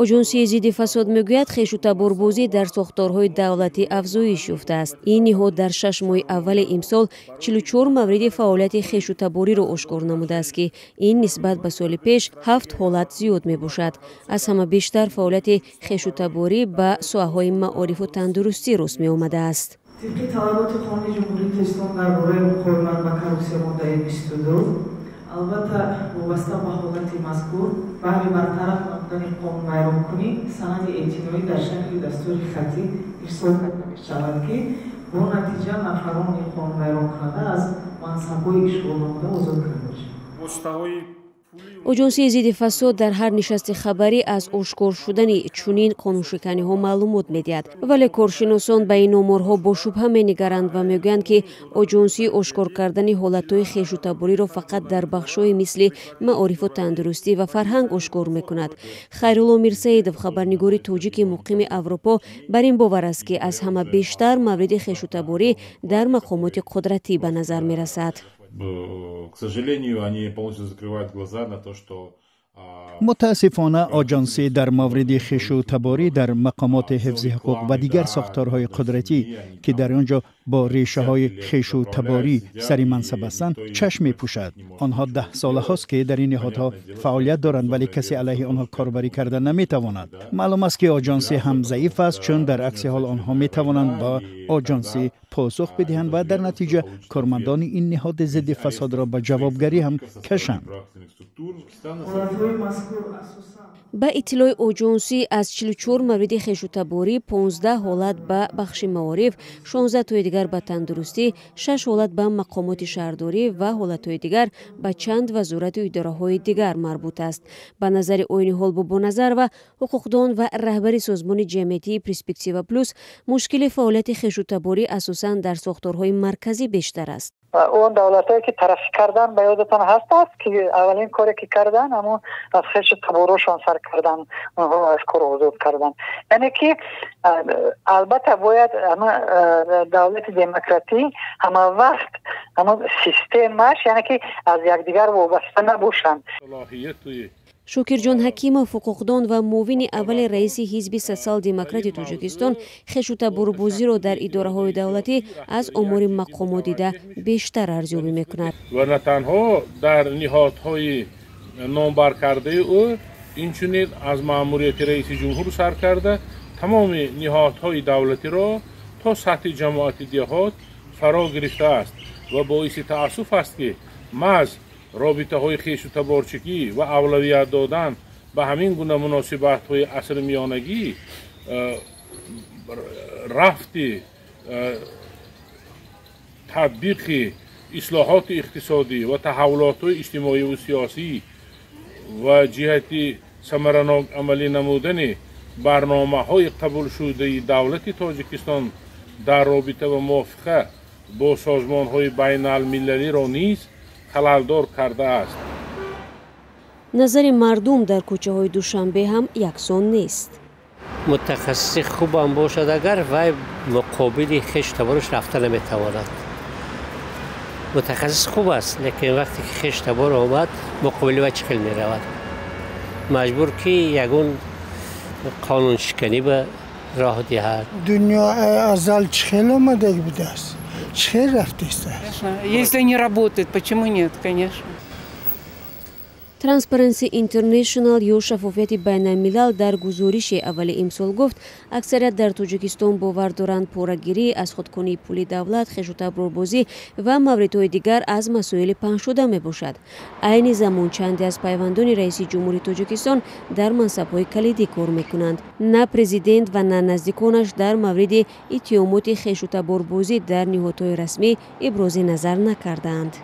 اجنسی ضد فساد میگوید خیش و تباربازی در ساختارهای دولتی افزایش یافته است. این نهاد در 6 ماه اول امسال 44 مورد فعالیت خیش و تباری را آشکار نموده است که این نسبت به سال پیش 7 حالت زیاد می باشد. از همه بیشتر فعالیت خیش و تباری به ساحه‌های معارف و تندرستی رسم می آمده است. طبق طلبات قانون جمهوری تهران درباره مقاومت به کارپسیا ماده 22 البته وابسته به حالت مذکور بهر برطرف نمودن قانون‌محروم‌کنی سند اعتنایی در شکل دستور خطی ارسال کرده می‌شود که با نتیجه نفران قانون‌محروم کننده از منصب‌های اشغال نموده آزاد کرده می‌شوند. اجنسی ضد فساد در هر نشست خبری از آشکار شدن چنین قانونشکنی ها معلومات میدهد، ولی کارشناسان به این آمارها با شبهه می‌نگرند و میگویند که اجنسی آشکار کردن حالت‌های خیش و تباری را فقط در بخش‌های مثل معارف و تندرستی و فرهنگ آشکار می‌کند. خیرالله میرسیدov خبرنگار تاجیک مقیم اروپا بر این باور است که از همه بیشتر مورد خیش و تباری در مقامات قدرتی به نظر می‌رسد. К сожалению, они полностью закрывают глаза на то, что متاسفانه آژانسی در مورد خیش و تباری در مقامات حفظ حقوق و دیگر ساختارهای قدرتی که در آنجا با ریشه های خیش و تباری سری منصب هستند چشم می‌پوشد. آنها 10 سال هاست که در این نهادها فعالیت دارند ولی کسی علیه آنها کاربری کردن نمی‌تواند. معلوم است که آژانسی هم ضعیف است چون در عکس حال آنها می‌توانند با آژانسی پاسخ بدهند و در نتیجه کارمندان این نهاد ضد فساد را به جوابگری هم کشند. با اطلاع اجنسی از 44 مورد خیش و تباری 15 حالت به بخش معارف، 16 تای دیگر به تندرستی، 6 حالت به مقامات شهرداری و حالت‌های دیگر به چند وزارت و اداره‌های دیگر مربوط است. به نظر عین حال با نظر و حقوقدان و رهبر سازمان جمعیتی پرسپکتیو پلوس، مشکل فعالیت خیش و تباری اساساً در ساختارهای مرکزی بیشتر است. اون دولتایی که طرف کردن به یادتان هست که اولین کاری که کردن اما از خیش تباروشان سر کردن، اونها از کار آزاد کردن. یعنی که البته باید دولت دموکراتی همه وقت همه سیستمش یعنی که از یکدیگر وابسته نباشند. شوکرجان حکیمov حقوقدان و معاون اول رئیس حزب سوسیال دموکرات تاجیکستان خیش و تباربازی را در اداره‌های دولتی از امور مقامات دیده بیشتر ارزیابی می‌کند. و نه تنها در نهادهای نامبر کرده او اینچنین از مأموریت رئیس جمهور سر کرده تمام نهادهای دولتی را تا سطح جماعت دهات فرا گرفته است و باعث تأسف است که محض رابطه های خیش و تبارچگی و اولویت دادن به همین گونه مناسبت های عصر میانگی رفت تطبیق اصلاحات اقتصادی و تحولات اجتماعی و سیاسی و جهت ثمرناک عملی نمودن برنامه های قبول شده دولت تاجیکستان در رابطه و موافقه با سازمان های بین المللی را نیز خلالدار کرده است. نظر مردم در کوچه های دوشنبه هم یکسان نیست. متخصص خوب هم باشد اگر وی مقابل خیش تبارش رفته نمیتواند. متخصص خوب است لیکن وقتی که خیش تبار آمد مقابل وی چخیل می رود. مجبور که یگون قانون شکنی به راه دهد. دنیا ازل چخیل آمده بوده است. چخیل رفته است. Если не работает, почему нет, конечно. ترانسپرنسی اینترنشنال یا شفافیت بین الملل در گزارش اول امسال گفت اکثریت در تاجیکستان باور دارند پوره‌گیری از خودکنی پولی دولت، خیش و تباربازی و موردهای دیگر از مسائل پنهان شده می باشد. عین زمان چندی از پیوندان رئیس جمهوری تاجیکستان در منصب‌های کلیدی کار می‌کنند. نه پرزیدنت و نه نزدیکانش در مورد اتهامات خیش و تباربازی در نهادهای رسمی ابراز نظر نکردند.